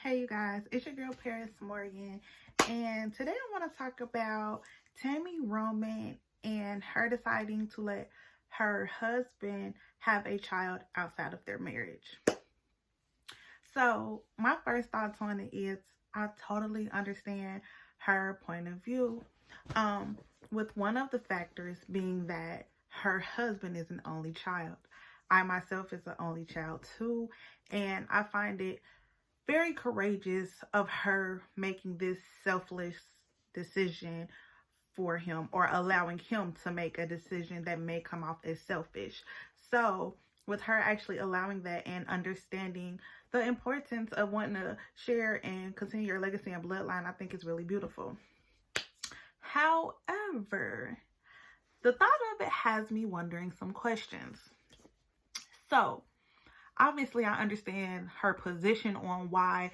Hey you guys, it's your girl Paris Morgan, and today I want to talk about Tami Roman and her deciding to let her husband have a child outside of their marriage. So, my first thoughts on it is I totally understand her point of view, um, with one of the factors being that her husband is an only child. I myself is an only child too, and I find it very courageous of her making this selfless decision for him, or allowing him to make a decision that may come off as selfish. So, with her actually allowing that and understanding the importance of wanting to share and continue your legacy and bloodline, I think is really beautiful. However, the thought of it has me wondering some questions. So, obviously I understand her position on why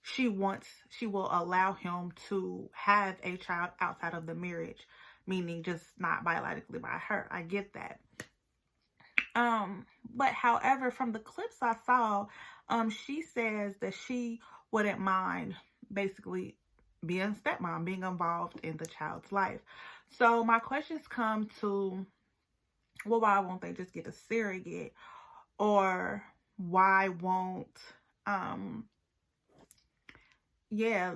she will allow him to have a child outside of the marriage, meaning just not biologically by her. I get that. But however, from the clips I saw, she says that she wouldn't mind basically being stepmom, being involved in the child's life. So my questions come to, well, why won't they just get a surrogate? Or why won't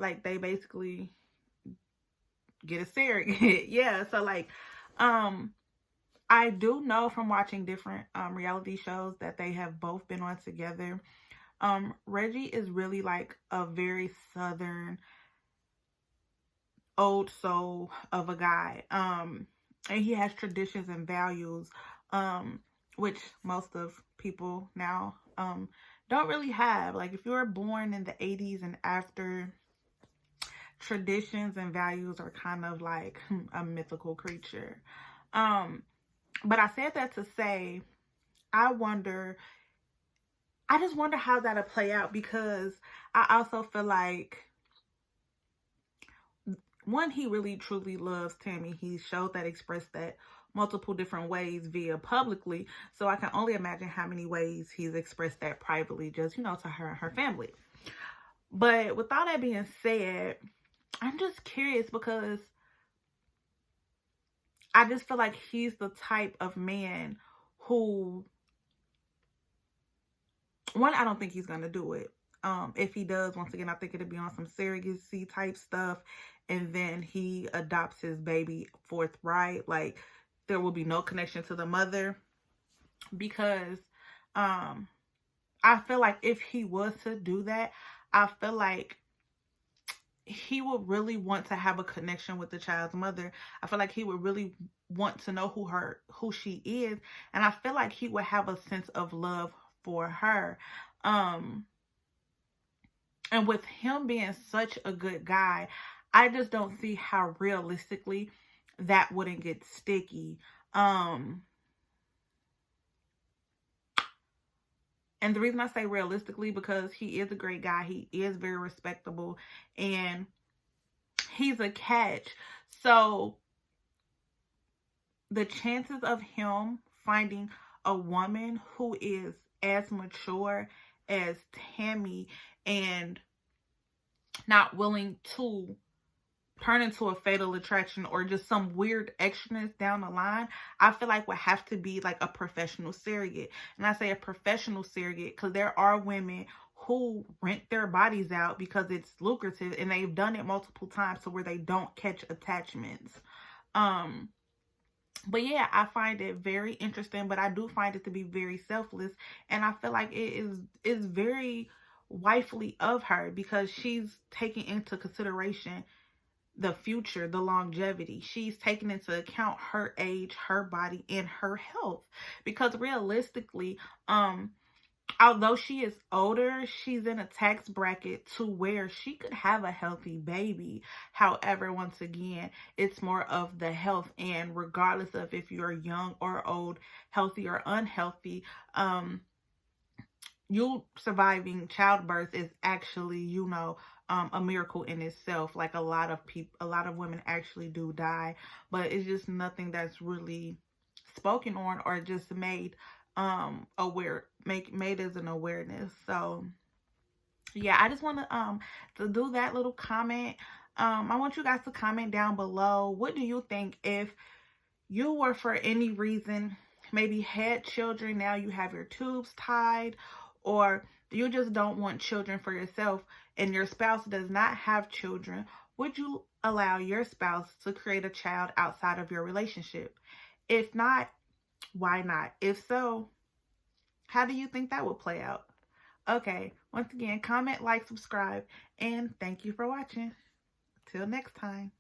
like they basically get a surrogate. Yeah, so like I do know from watching different reality shows that they have both been on together. Reggie is really like a very southern old soul of a guy. And he has traditions and values which most of people now don't really have. Like if you were born in the 80s and after, traditions and values are kind of like a mythical creature. But I said that to say, I just wonder how that'll play out, because I also feel like, one, he really truly loves Tami. He showed that, expressed that multiple different ways via publicly. So I can only imagine how many ways he's expressed that privately, just, to her and her family. But with all that being said, I'm just curious, because I just feel like he's the type of man who, one, I don't think he's going to do it. If he does, once again, I think it'll be on some surrogacy type stuff. And then he adopts his baby forthright. Like, there will be no connection to the mother. Because I feel like if he was to do that, I feel like he would really want to have a connection with the child's mother. I feel like he would really want to know who she is. And I feel like he would have a sense of love for her. And with him being such a good guy, I just don't see how realistically that wouldn't get sticky. And the reason I say realistically, because he is a great guy. He is very respectable, and he's a catch. So the chances of him finding a woman who is as mature as Tami and not willing to turn into a fatal attraction or just some weird extraness down the line, I feel like would have to be like a professional surrogate. And I say a professional surrogate because there are women who rent their bodies out because it's lucrative, and they've done it multiple times to where they don't catch attachments. But yeah, I find it very interesting, but I do find it to be very selfless. And I feel like it is very wifely of her, because she's taking into consideration the future, the longevity. She's taking into account her age, her body, and her health. Because realistically, although she is older, she's in a tax bracket to where she could have a healthy baby. However, once again, it's more of the health. And regardless of if you're young or old, healthy or unhealthy, you surviving childbirth is actually, a miracle in itself. Like a lot of women actually do die, but it's just nothing that's really spoken on or just made made as an awareness. So Yeah, I just want to do that little comment. I want you guys to comment down below. What do you think if you were, for any reason, maybe had children, now you have your tubes tied, or you just don't want children for yourself and your spouse does not have children, would you allow your spouse to create a child outside of your relationship? If not, why not? If so, how do you think that would play out? Okay, once again, comment, like, subscribe, and thank you for watching. Till next time.